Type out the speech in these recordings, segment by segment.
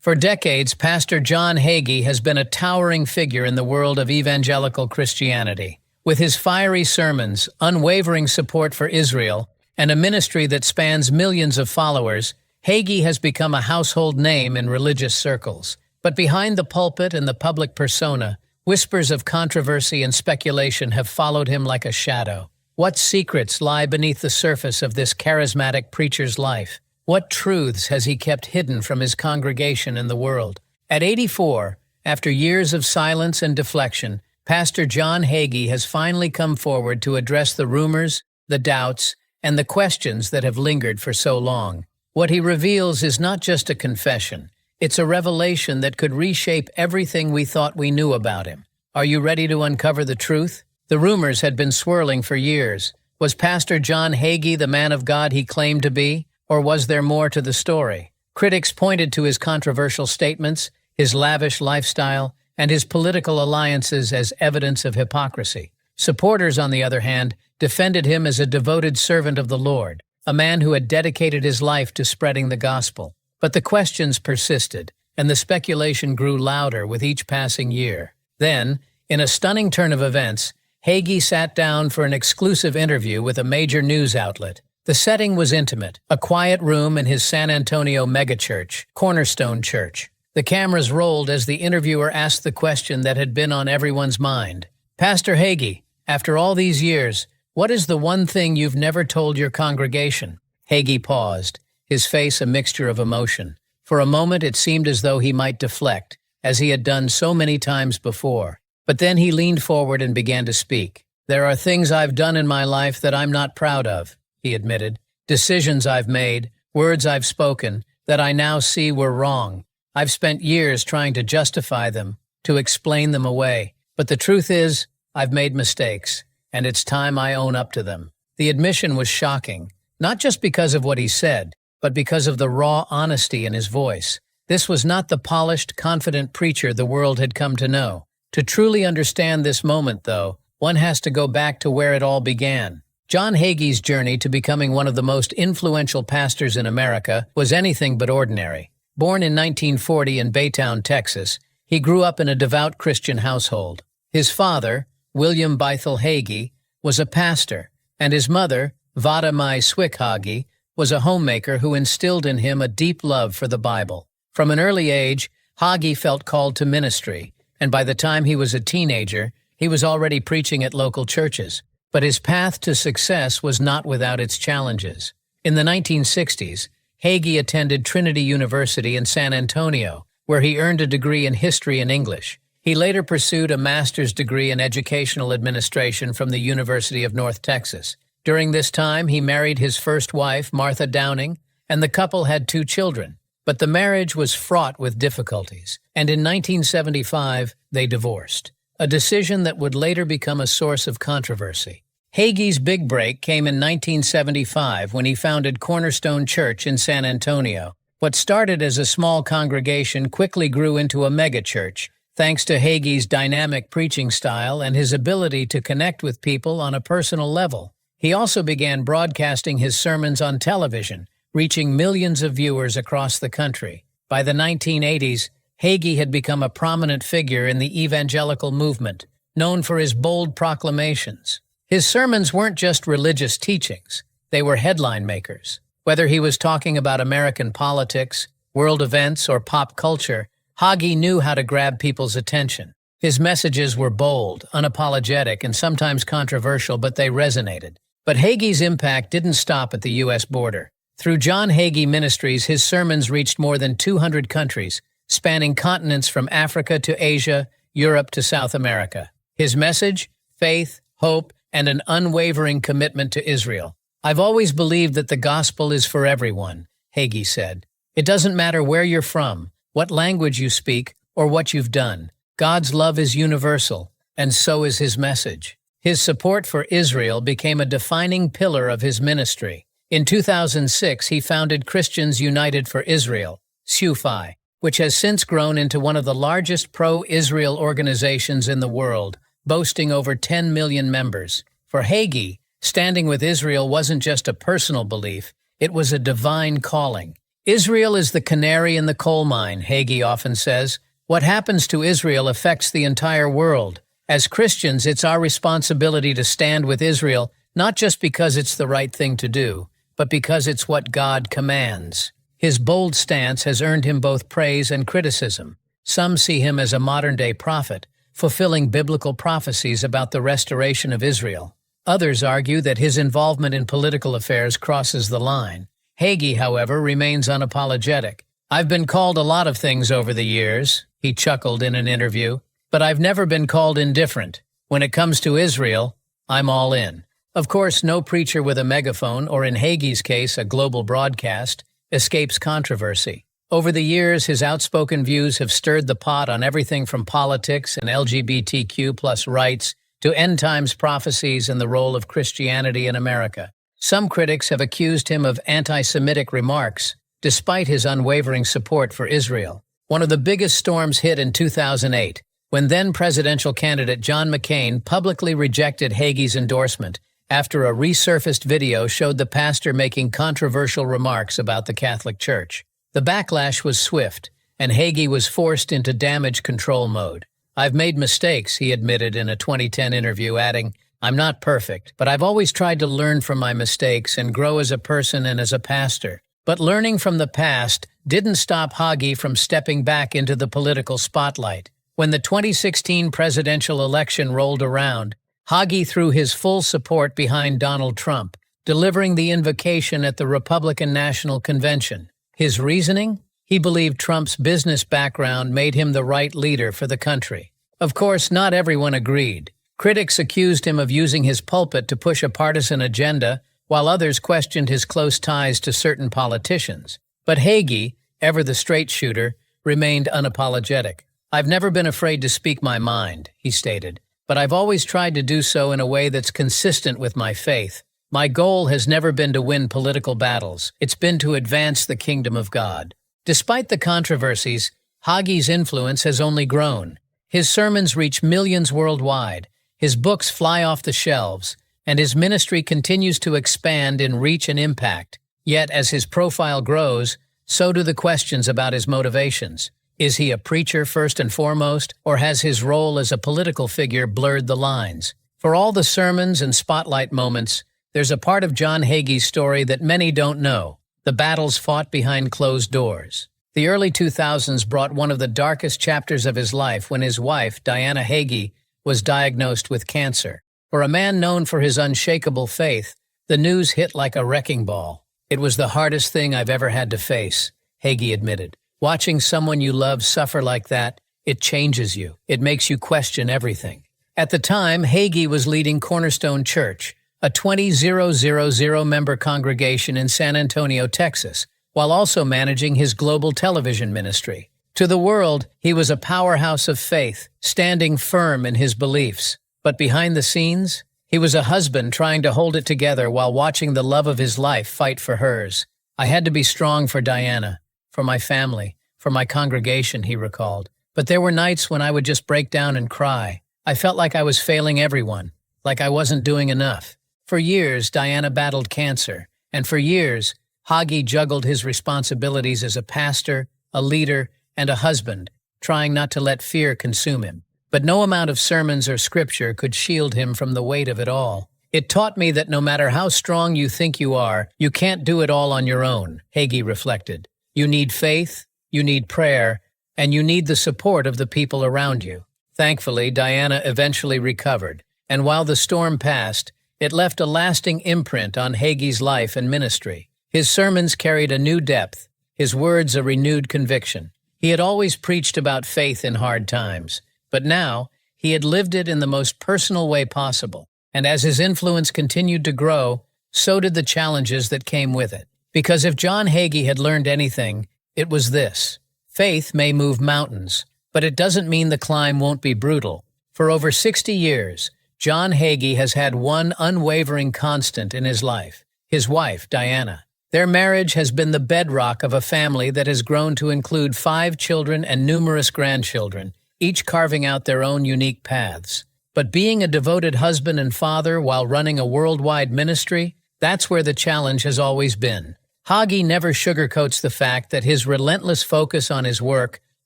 For decades, Pastor John Hagee has been a towering figure in the world of evangelical Christianity. With his fiery sermons, unwavering support for Israel, and a ministry that spans millions of followers, Hagee has become a household name in religious circles. But behind the pulpit and the public persona, whispers of controversy and speculation have followed him like a shadow. What secrets lie beneath the surface of this charismatic preacher's life? What truths has he kept hidden from his congregation and the world? At 84, after years of silence and deflection, Pastor John Hagee has finally come forward to address the rumors, the doubts, and the questions that have lingered for so long. What he reveals is not just a confession. It's a revelation that could reshape everything we thought we knew about him. Are you ready to uncover the truth? The rumors had been swirling for years. Was Pastor John Hagee the man of God he claimed to be? Or was there more to the story? Critics pointed to his controversial statements, his lavish lifestyle, and his political alliances as evidence of hypocrisy. Supporters, on the other hand, defended him as a devoted servant of the Lord, a man who had dedicated his life to spreading the gospel. But the questions persisted, and the speculation grew louder with each passing year. Then, in a stunning turn of events, Hagee sat down for an exclusive interview with a major news outlet. The setting was intimate, a quiet room in his San Antonio megachurch, Cornerstone Church. The cameras rolled as the interviewer asked the question that had been on everyone's mind. Pastor Hagee, after all these years, what is the one thing you've never told your congregation? Hagee paused, his face a mixture of emotion. For a moment it seemed as though he might deflect, as he had done so many times before. But then he leaned forward and began to speak. There are things I've done in my life that I'm not proud of, he admitted. Decisions I've made, words I've spoken, that I now see were wrong. I've spent years trying to justify them, to explain them away. But the truth is, I've made mistakes, and it's time I own up to them. The admission was shocking, not just because of what he said, but because of the raw honesty in his voice. This was not the polished, confident preacher the world had come to know. To truly understand this moment, though, one has to go back to where it all began. John Hagee's journey to becoming one of the most influential pastors in America was anything but ordinary. Born in 1940 in Baytown, Texas, he grew up in a devout Christian household. His father, William Bethel Hagee, was a pastor, and his mother, Vada Mai Swick Hagee, was a homemaker who instilled in him a deep love for the Bible. From an early age, Hagee felt called to ministry, and by the time he was a teenager, he was already preaching at local churches. But his path to success was not without its challenges. In the 1960s, Hagee attended Trinity University in San Antonio, where he earned a degree in history and English. He later pursued a master's degree in educational administration from the University of North Texas. During this time, he married his first wife, Martha Downing, and the couple had 2 children. But the marriage was fraught with difficulties, and in 1975, they divorced, a decision that would later become a source of controversy. Hagee's big break came in 1975 when he founded Cornerstone Church in San Antonio. What started as a small congregation quickly grew into a megachurch, thanks to Hagee's dynamic preaching style and his ability to connect with people on a personal level. He also began broadcasting his sermons on television, reaching millions of viewers across the country. By the 1980s, Hagee had become a prominent figure in the evangelical movement, known for his bold proclamations. His sermons weren't just religious teachings, they were headline makers. Whether he was talking about American politics, world events, or pop culture, Hagee knew how to grab people's attention. His messages were bold, unapologetic, and sometimes controversial, but they resonated. But Hagee's impact didn't stop at the U.S. border. Through John Hagee Ministries, his sermons reached more than 200 countries, spanning continents from Africa to Asia, Europe to South America. His message? Faith, hope, and an unwavering commitment to Israel. I've always believed that the gospel is for everyone, Hagee said. It doesn't matter where you're from, what language you speak, or what you've done. God's love is universal, and so is his message. His support for Israel became a defining pillar of his ministry. In 2006, he founded Christians United for Israel, SUFI, which has since grown into one of the largest pro-Israel organizations in the world, boasting over 10 million members. For Hagee, standing with Israel wasn't just a personal belief, it was a divine calling. Israel is the canary in the coal mine, Hagee often says. What happens to Israel affects the entire world. As Christians, it's our responsibility to stand with Israel, not just because it's the right thing to do, but because it's what God commands. His bold stance has earned him both praise and criticism. Some see him as a modern-day prophet, fulfilling biblical prophecies about the restoration of Israel. Others argue that his involvement in political affairs crosses the line. Hagee, however, remains unapologetic. "I've been called a lot of things over the years," he chuckled in an interview, "but I've never been called indifferent. When it comes to Israel, I'm all in." Of course, no preacher with a megaphone, or in Hagee's case, a global broadcast, escapes controversy. Over the years, his outspoken views have stirred the pot on everything from politics and LGBTQ+ rights to end-times prophecies and the role of Christianity in America. Some critics have accused him of anti-Semitic remarks, despite his unwavering support for Israel. One of the biggest storms hit in 2008, when then-presidential candidate John McCain publicly rejected Hagee's endorsement after a resurfaced video showed the pastor making controversial remarks about the Catholic Church. The backlash was swift, and Hagee was forced into damage control mode. "I've made mistakes," he admitted in a 2010 interview, adding, "I'm not perfect, but I've always tried to learn from my mistakes and grow as a person and as a pastor." But learning from the past didn't stop Hagee from stepping back into the political spotlight. When the 2016 presidential election rolled around, Hagee threw his full support behind Donald Trump, delivering the invocation at the Republican National Convention. His reasoning? He believed Trump's business background made him the right leader for the country. Of course, not everyone agreed. Critics accused him of using his pulpit to push a partisan agenda, while others questioned his close ties to certain politicians. But Hagee, ever the straight shooter, remained unapologetic. "I've never been afraid to speak my mind," he stated, "but I've always tried to do so in a way that's consistent with my faith. My goal has never been to win political battles. It's been to advance the kingdom of God." Despite the controversies, Hagee's influence has only grown. His sermons reach millions worldwide, his books fly off the shelves, and his ministry continues to expand in reach and impact. Yet, as his profile grows, so do the questions about his motivations. Is he a preacher first and foremost, or has his role as a political figure blurred the lines? For all the sermons and spotlight moments, there's a part of John Hagee's story that many don't know: the battles fought behind closed doors. The early 2000s brought one of the darkest chapters of his life when his wife, Diana Hagee, was diagnosed with cancer. For a man known for his unshakable faith, the news hit like a wrecking ball. "It was the hardest thing I've ever had to face," Hagee admitted. "Watching someone you love suffer like that, it changes you. It makes you question everything." At the time, Hagee was leading Cornerstone Church, a 20,000-member congregation in San Antonio, Texas, while also managing his global television ministry. To the world, he was a powerhouse of faith, standing firm in his beliefs. But behind the scenes, he was a husband trying to hold it together while watching the love of his life fight for hers. "I had to be strong for Diana, for my family, for my congregation," he recalled. "But there were nights when I would just break down and cry. I felt like I was failing everyone, like I wasn't doing enough." For years, Diana battled cancer, and for years, Hagee juggled his responsibilities as a pastor, a leader, and a husband, trying not to let fear consume him. But no amount of sermons or scripture could shield him from the weight of it all. "It taught me that no matter how strong you think you are, you can't do it all on your own," Hagee reflected. "You need faith, you need prayer, and you need the support of the people around you." Thankfully, Diana eventually recovered, and while the storm passed, it left a lasting imprint on Hagee's life and ministry. His sermons carried a new depth, his words a renewed conviction. He had always preached about faith in hard times, but now he had lived it in the most personal way possible. And as his influence continued to grow, so did the challenges that came with it. Because if John Hagee had learned anything, it was this: faith may move mountains, but it doesn't mean the climb won't be brutal. For over 60 years, John Hagee has had one unwavering constant in his life: his wife, Diana. Their marriage has been the bedrock of a family that has grown to include 5 children and numerous grandchildren, each carving out their own unique paths. But being a devoted husband and father while running a worldwide ministry, that's where the challenge has always been. Hagee never sugarcoats the fact that his relentless focus on his work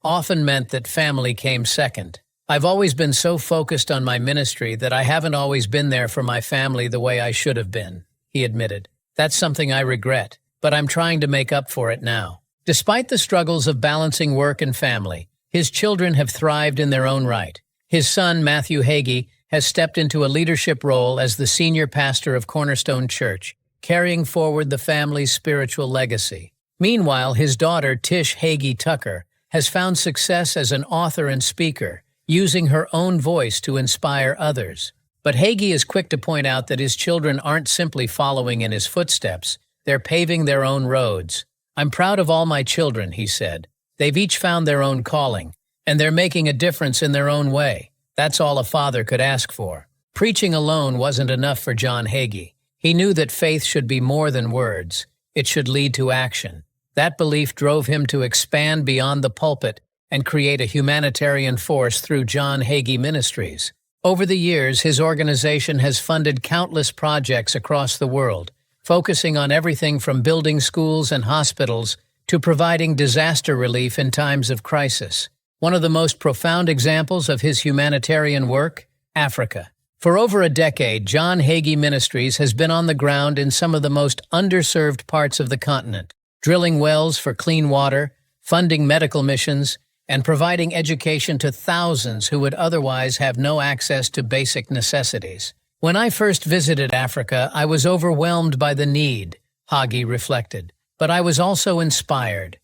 often meant that family came second. "I've always been so focused on my ministry that I haven't always been there for my family the way I should have been," he admitted. "That's something I regret, but I'm trying to make up for it now." Despite the struggles of balancing work and family, his children have thrived in their own right. His son, Matthew Hagee, has stepped into a leadership role as the senior pastor of Cornerstone Church, carrying forward the family's spiritual legacy. Meanwhile, his daughter, Tish Hagee Tucker, has found success as an author and speaker, using her own voice to inspire others. But Hagee is quick to point out that his children aren't simply following in his footsteps, they're paving their own roads. "I'm proud of all my children," he said. "They've each found their own calling, and they're making a difference in their own way. That's all a father could ask for." Preaching alone wasn't enough for John Hagee. He knew that faith should be more than words. It should lead to action. That belief drove him to expand beyond the pulpit and create a humanitarian force through John Hagee Ministries. Over the years, his organization has funded countless projects across the world, focusing on everything from building schools and hospitals to providing disaster relief in times of crisis. One of the most profound examples of his humanitarian work, Africa. For over a decade, John Hagee Ministries has been on the ground in some of the most underserved parts of the continent, drilling wells for clean water, funding medical missions, and providing education to thousands who would otherwise have no access to basic necessities. "When I first visited Africa, I was overwhelmed by the need," Hagee reflected. "But I was also inspired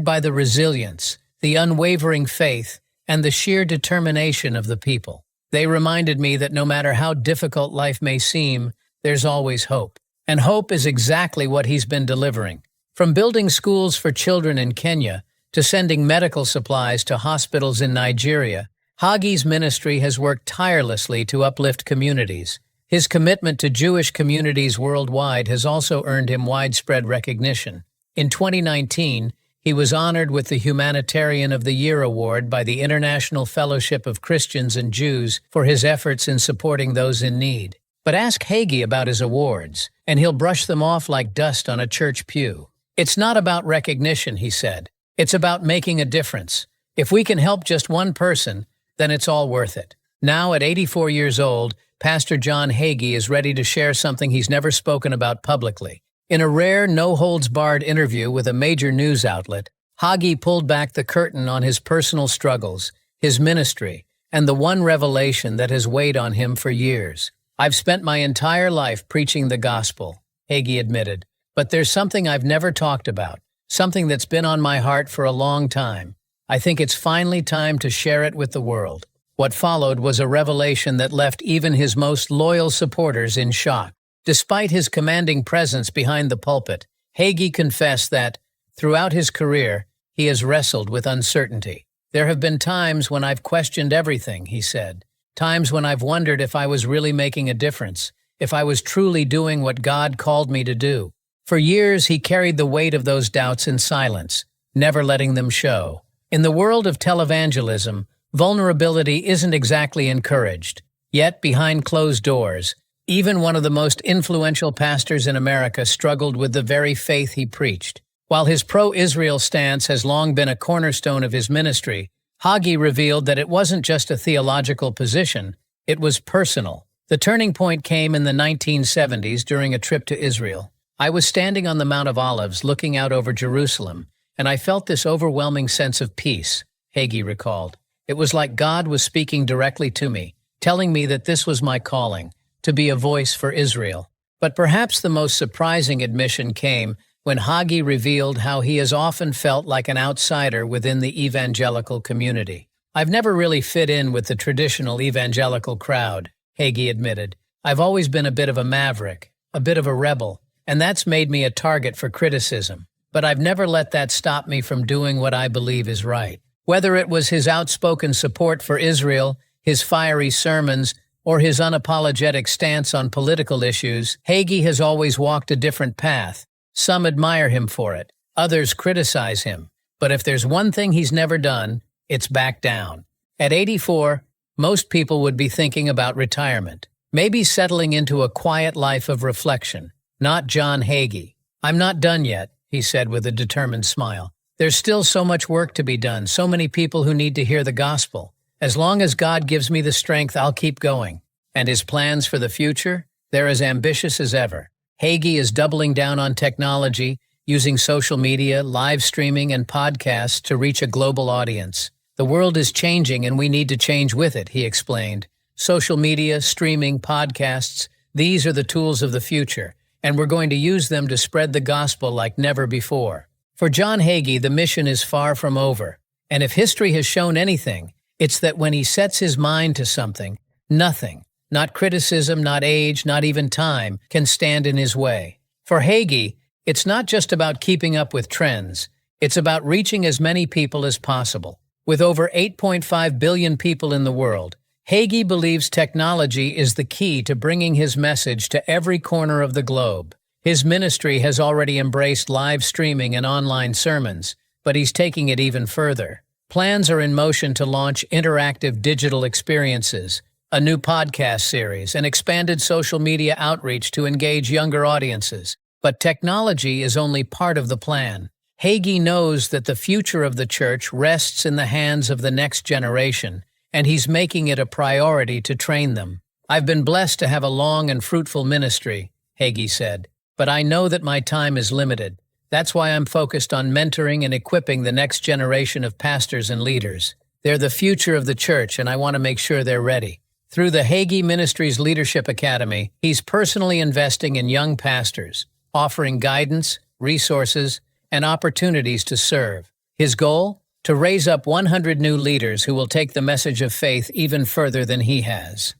by the resilience, the unwavering faith, and the sheer determination of the people. They reminded me that no matter how difficult life may seem, there's always hope." And hope is exactly what he's been delivering. From building schools for children in Kenya to sending medical supplies to hospitals in Nigeria, Hagee's ministry has worked tirelessly to uplift communities. His commitment to Jewish communities worldwide has also earned him widespread recognition. In 2019, he was honored with the Humanitarian of the Year award by the International Fellowship of Christians and Jews for his efforts in supporting those in need. But ask Hagee about his awards, and he'll brush them off like dust on a church pew. "It's not about recognition," he said. "It's about making a difference. If we can help just one person, then it's all worth it." Now, at 84 years old, Pastor John Hagee is ready to share something he's never spoken about publicly. In a rare, no-holds-barred interview with a major news outlet, Hagee pulled back the curtain on his personal struggles, his ministry, and the one revelation that has weighed on him for years. "I've spent my entire life preaching the gospel," Hagee admitted, "but there's something I've never talked about, something that's been on my heart for a long time. I think it's finally time to share it with the world." What followed was a revelation that left even his most loyal supporters in shock. Despite his commanding presence behind the pulpit, Hagee confessed that, throughout his career, he has wrestled with uncertainty. "There have been times when I've questioned everything," he said. "Times when I've wondered if I was really making a difference, if I was truly doing what God called me to do." For years, he carried the weight of those doubts in silence, never letting them show. In the world of televangelism, vulnerability isn't exactly encouraged. Yet, behind closed doors, even one of the most influential pastors in America struggled with the very faith he preached. While his pro-Israel stance has long been a cornerstone of his ministry, Hagee revealed that it wasn't just a theological position, it was personal. The turning point came in the 1970s during a trip to Israel. "I was standing on the Mount of Olives looking out over Jerusalem, and I felt this overwhelming sense of peace," Hagee recalled. "It was like God was speaking directly to me, telling me that this was my calling, to be a voice for Israel." But perhaps the most surprising admission came when Hagee revealed how he has often felt like an outsider within the evangelical community. "I've never really fit in with the traditional evangelical crowd," Hagee admitted. "I've always been a bit of a maverick, a bit of a rebel, and that's made me a target for criticism. But I've never let that stop me from doing what I believe is right." Whether it was his outspoken support for Israel, his fiery sermons, or his unapologetic stance on political issues, Hagee has always walked a different path. Some admire him for it, others criticize him. But if there's one thing he's never done, it's back down. At 84, most people would be thinking about retirement, maybe settling into a quiet life of reflection. Not John Hagee. "I'm not done yet," he said with a determined smile. "There's still so much work to be done, so many people who need to hear the gospel. As long as God gives me the strength, I'll keep going." And his plans for the future? They're as ambitious as ever. Hagee is doubling down on technology, using social media, live streaming, and podcasts to reach a global audience. "The world is changing and we need to change with it," he explained. "Social media, streaming, podcasts, these are the tools of the future, and we're going to use them to spread the gospel like never before." For John Hagee, the mission is far from over. And if history has shown anything, it's that when he sets his mind to something, nothing, not criticism, not age, not even time, can stand in his way. For Hagee, it's not just about keeping up with trends, it's about reaching as many people as possible. With over 8.5 billion people in the world, Hagee believes technology is the key to bringing his message to every corner of the globe. His ministry has already embraced live streaming and online sermons, but he's taking it even further. Plans are in motion to launch interactive digital experiences, a new podcast series, and expanded social media outreach to engage younger audiences. But technology is only part of the plan. Hagee knows that the future of the church rests in the hands of the next generation, and he's making it a priority to train them. "I've been blessed to have a long and fruitful ministry," Hagee said, "but I know that my time is limited. That's why I'm focused on mentoring and equipping the next generation of pastors and leaders. They're the future of the church, and I want to make sure they're ready." Through the Hagee Ministries Leadership Academy, he's personally investing in young pastors, offering guidance, resources, and opportunities to serve. His goal? To raise up 100 new leaders who will take the message of faith even further than he has.